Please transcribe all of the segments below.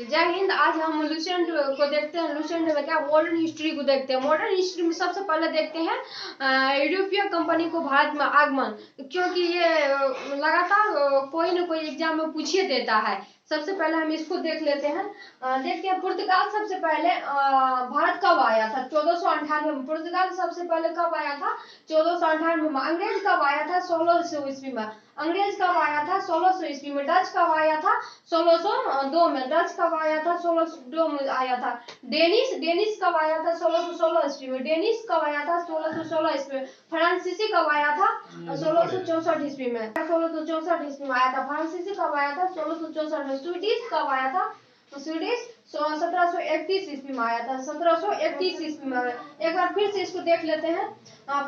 जय हिंद। आज हम लुसेंट को देखते हैं। लुसेंट में क्या मॉडर्न हिस्ट्री को देखते हैं। मॉडर्न हिस्ट्री में सबसे पहले देखते हैं यूरोपीय कंपनी को भारत में आगमन, क्योंकि ये लगातार कोई न कोई एग्जाम में पूछिए देता है। सबसे पहले हम इसको देख लेते हैं। देखते हैं पुर्तगाल सबसे पहले भारत कब आया था। 1498 में। पुर्तगाल सबसे पहले कब आया था? 1498 में। अंग्रेज कब आया था? 1600 ईस्वी में। अंग्रेज कब आया था? 1600 ईस्वी में। डच कब आया था? 1602 में। डच कब आया था? 1602 में आया था। डेनिश कब आया था? 1616 ईस्वी में। डेनिश कब आया था? 1616 ईस्वी में। फ्रांसीसी कब आया था? 1664 ईस्वी में। 1664 ईस्वी में आया था। फ्रांसीसी कब आया था? 1664 में। स्वीडिश कब आया था? स्वीडिश 1731 ईस्वी में आया था। 1731 ईस्वी में। एक बार फिर से इसको देख लेते हैं।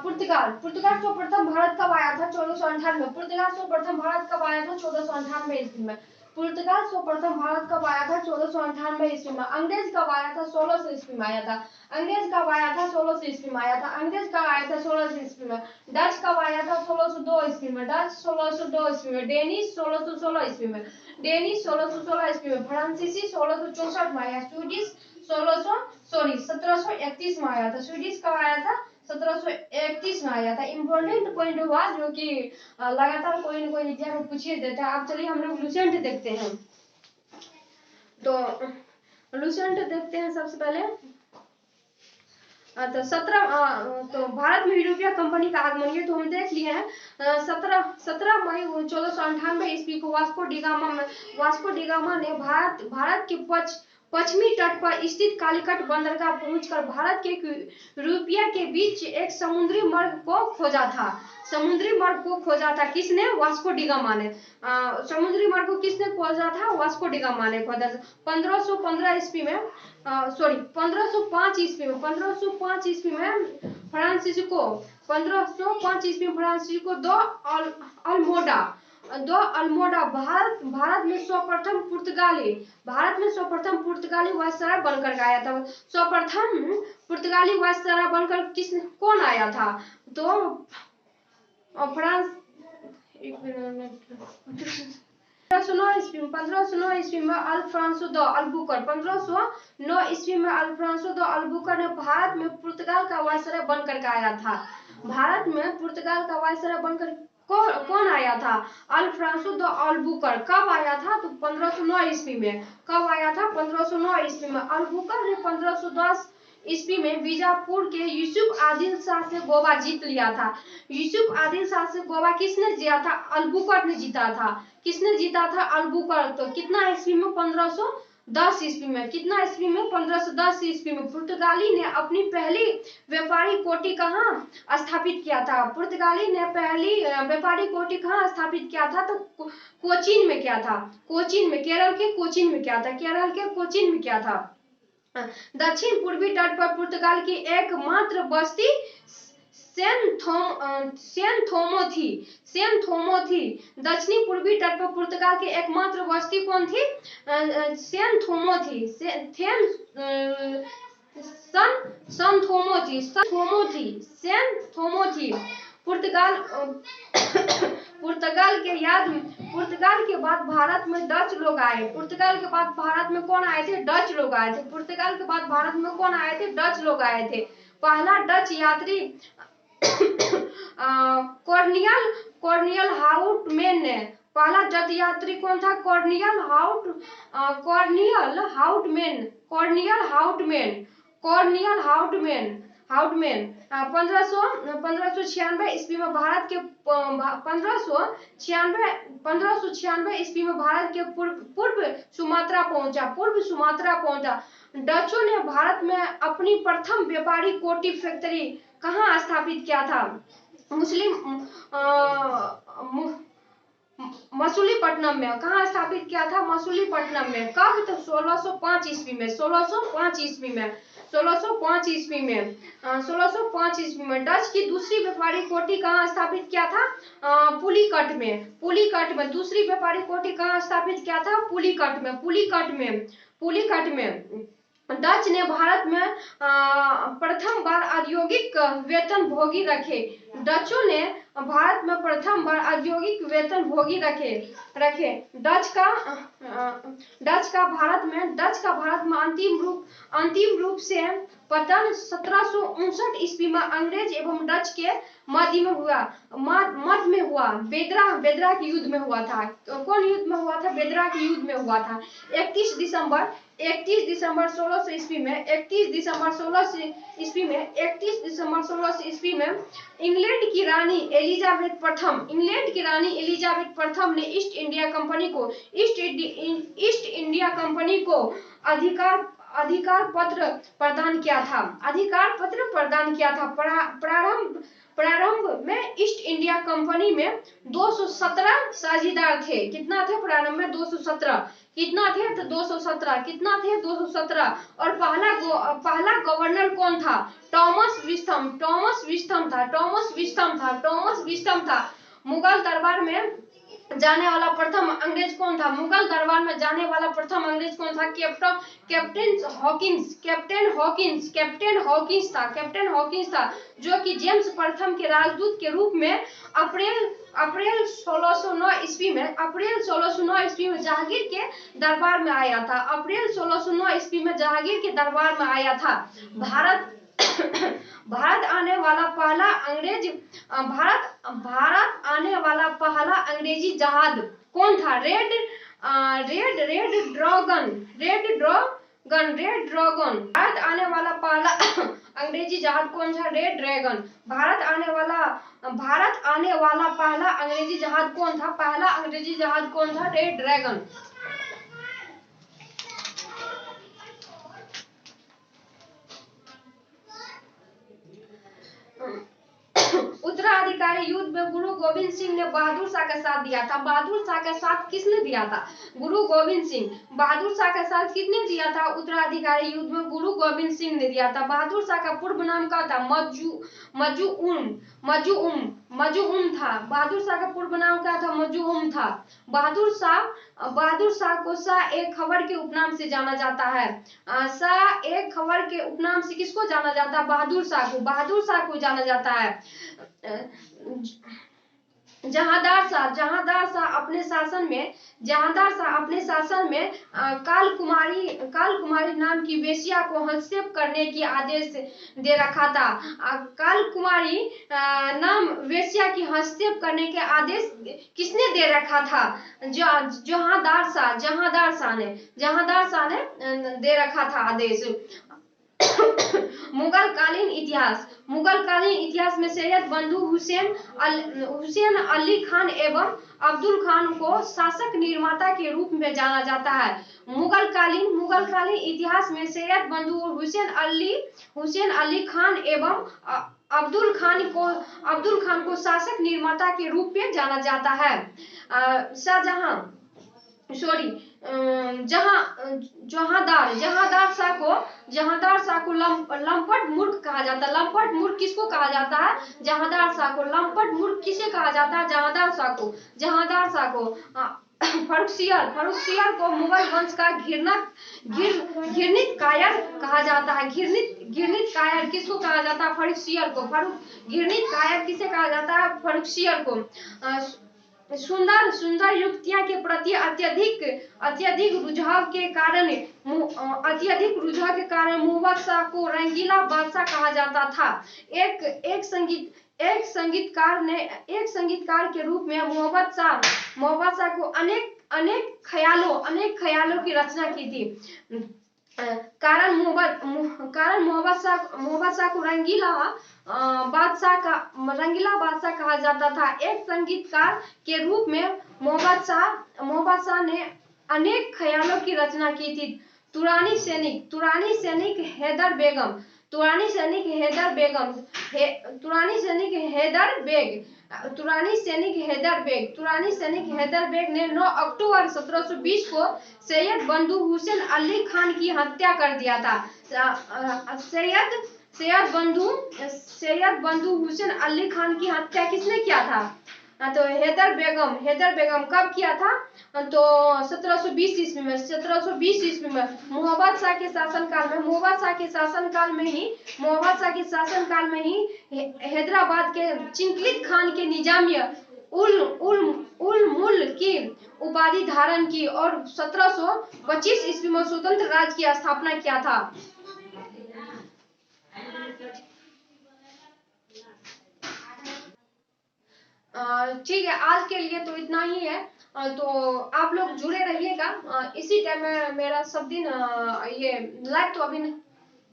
पुर्तगाल सर्वप्रथम भारत कब आया था? 1498 में। पुर्तगाल सर्वप्रथम भारत कब आया था? 1498 ईस्वी में। पुर्तगाल सर्वप्रथम भारत कब आया था? 1498 ईस्वी में। अंग्रेज कब आया था? 1600 ईस्वी में आया था। अंग्रेज कब आया था? 1600 ईस्वी में आया था। अंग्रेज कब आया था? 1600 ईस्वी में। डच कब आया था? 1602 ईस्वी में। डच 1602 ईस्वी में। डेनिश 1616 ईस्वी में। डेनिश 1616 ईस्वी में। फ्रांसीसी 1664 में आया। स्वीडिश 1731 में आया था। स्वीडिश कब आया था? 1731 में आया था। इम्पोर्टेंट पॉइंट हुआ जो कि लगातार कोई न कोई एग्जाम में पूछिए देता है। अब चलिए हम लोग लुसेंट देखते हैं। तो लुसेंट देखते हैं सबसे पहले। तो भारत में यूरोपीय कंपनी का आगमन, ये तो हम देख लिए हैं। 17 मई 1498 ईस्वी को वास्को डिगामा ने भारत के पश्चिमी तट पर स्थित कालीकट बंदरगाह पहुंचकर भारत के यूरोपिया के बीच एक समुद्री मार्ग को खोजा था। किसने? वास्को डिगामा ने। समुद्री मार्ग को किसने खोजा था? वास्को डिगामा ने खोजा था। 1515 ईस्वी में 1505 ईस्वी में। 1505 ईस्वी में फ्रांसिस्को 1505 ईस्वी में फ्रांसिस्को दो अल्मोडा भारत में सर्वप्रथम पुर्तगाली वायसराय बनकर आया था। सर्वप्रथम पुर्तगाली वायसराय बनकर कौन आया था? तो फ्रांस 1509 ईस्वी में अल्फ्रांसो द अल्बुकर 1509 ईस्वी में अल्फ्रांसो द अल्बुकर ने भारत में पुर्तगाल का वायसराय बनकर आया था। भारत में पुर्तगाल का वायसराय बनकर कौन आया था? अल्फ्रांसो द अल्बुकर। कब आया था? तो 1509 ईस्वी में। कब आया था? 1509 ईस्वी में। अल्बुकर ने 1510 ईस्वी में बीजापुर के यूसुफ आदिल शाह से गोवा जीत लिया था। यूसुफ आदिल शाह से गोवा किसने जीता था? अल्बुकर ने जीता था। किसने जीता था? अल्बुकर। तो कितना ईस्वी में? 1510 ईस्वी में। कितना ईस्वी में? 1510 ईस्वी में। पुर्तगाली ने अपनी पहली व्यापारी कोठी कहाँ स्थापित किया था? पुर्तगाली ने पहली व्यापारी कोठी कहाँ स्थापित किया था? तो कोचीन में किया था। कोचीन में, केरल के कोचीन में किया था। केरल के कोचीन में किया था। दक्षिण पूर्वी तट पर पुर्तगाल की एकमात्र बस्ती सेन थोमो थी। दक्षिणी पूर्वी तट पर पुर्तगाल की एकमात्र बस्ती कौन थी? सेन थोमो थी। पुर्तगाल के बाद भारत में डच लोग आए। पुर्तगाल के बाद भारत में कौन आए थे? डच लोग आए थे। पुर्तगाल के बाद भारत में कौन आए थे? डच लोग आए थे। पहला डच यात्री कॉर्नियल हाउटमैन ने। पहला डच यात्री कौन था? कॉर्नियल हाउटमैन 1596 ईस्वी में भारत के 1596 ईस्वी में भारत के पूर्व सुमात्रा पहुंचा। डचों ने भारत में अपनी प्रथम व्यापारी कोठी फैक्ट्री कहाँ स्थापित किया था? मसूलीपट्टनम में। कहाँ स्थापित किया था? मसूलीपट्टनम में। कब? तो 1605 ईस्वी में। 1605 ईस्वी में। डच की दूसरी व्यापारी कोठी कहाँ स्थापित किया था? पुलिकट में। दूसरी व्यापारी कोठी कहाँ स्थापित किया था? पुलिकट में। डच ने भारत में प्रथम बार औद्योगिक वेतन भोगी रखे। डचों ने भारत में प्रथम बार औद्योगिक वेतन भोगी रखे। डच का डच का भारत में अंतिम रूप से पतन 1759 ईस्वी में अंग्रेज एवं डच के मध्य में हुआ। बेदरा के युद्ध में हुआ था। कौन युद्ध में हुआ था? बेदरा के युद्ध में हुआ था। 31 दिसंबर 1600 ईस्वी में 31 दिसंबर 1600 ईस्वी में इंग्लैंड की रानी एलिजाबेथ प्रथम ने ईस्ट इंडिया कंपनी को अधिकार पत्र प्रदान किया था। प्रारंभ में ईस्ट इंडिया कंपनी में 217 साझेदार थे। कितना थे प्रारंभ में? 217। कितना थे? तो 217। कितना थे? 217। और पहला गवर्नर कौन था? टॉमस विस्टम था। मुगल दरबार में जाने वाला प्रथम अंग्रेज कौन था? मुगल दरबार में जाने वाला प्रथम अंग्रेज कौन था? कैप्टन हॉकिंस था, जो कि जेम्स प्रथम के राजदूत के रूप में अप्रैल 1609 ईस्वी में जहांगीर के दरबार में आया था। भारत आने वाला पहला अंग्रेजी जहाज कौन था? Red dragon. भारत आने वाला पहला अंग्रेजी जहाज कौन था? Red dragon. भारत आने वाला पहला अंग्रेजी जहाज कौन था? Red dragon. उत्तराधिकारी युद्ध में गुरु गोविंद सिंह ने बहादुर शाह का साथ दिया था। बहादुर शाह का साथ किसने दिया था? गुरु गोविंद सिंह। बहादुर शाह का साथ किसने दिया था? उत्तराधिकारी युद्ध में गुरु गोविंद सिंह ने दिया था। बहादुर शाह का पूर्व नाम क्या था? मजूउम था। बहादुर शाह का पूर्व नाम क्या था? मजूउम था। बहादुर शाह को शाह ए खबर के उपनाम से जाना जाता है। शाह ए खबर के उपनाम से किसको जाना जाता है? बहादुर शाह को जाना जाता है। जहांदार शाह अपने शासन में काल कुमारी नाम की वेश्या को हस्तक्षेप करने की आदेश दे रखा था। काल कुमारी नाम वेश्या की हस्तक्षेप करने के आदेश किसने दे रखा था? जहांदार शाह ने दे रखा था आदेश। मुगलकालीन इतिहास में सैयद बंधु हुसैन अली खान एवं अब्दुल खान को शासक निर्माता के रूप में जाना जाता है। मुगलकालीन इतिहास में सैयद बंधु हुसैन अली खान एवं अब्दुल खान को शासक निर्माता के रूप में जाना जाता है। जहांदार शाह को लंपट मूर्ख कहा जाता है। लंपट मूर्ख किसको कहा जाता है? जहांदार शाह को। लंपट मूर्ख किसे कहा जाता है? जहांदार शाह को। फर्रुखसियर को मुगल वंश का घृणित कायर कहा जाता है। घृणित कायर किसको कहा जाता है? फर्रुखसियर को। घृणित कायर किसे कहा जाता है? फर्रुखसियर को। सुंदर युवतियों के प्रति अत्यधिक रुझाव के कारण मुहम्मद शाह को रंगीला बादशाह कहा जाता था। एक संगीतकार के रूप में मुहम्मद शाह को अनेक ख्यालों की रचना की थी। कारण मुहम्मद शाह को रंगीला बादशाह कहा जाता था। एक संगीतकार के रूप में मुहम्मद शाह ने अनेक ख्यालों की रचना की थी। तुरानी सैनिक हैदर बेग ने 9 अक्टूबर 1720 को सैयद बंधु हुसैन अली खान की हत्या कर दिया था। सैयद बंधु हुसैन अली खान की हत्या किसने किया था? तो हैदर बेगम कब किया था? तो 1720 ईस्वी में मुहम्मद शाह के शासनकाल में ही हैदराबाद के चिंकलित खान के उल उल उल मुल की उपाधि धारण की और 1725 ईस्वी में स्वतंत्र राज्य की स्थापना किया था। ठीक है, आज के लिए तो इतना ही है। तो आप लोग जुड़े रहिएगा। इसी टाइम में मेरा सब दिन ये लाइव तो अभी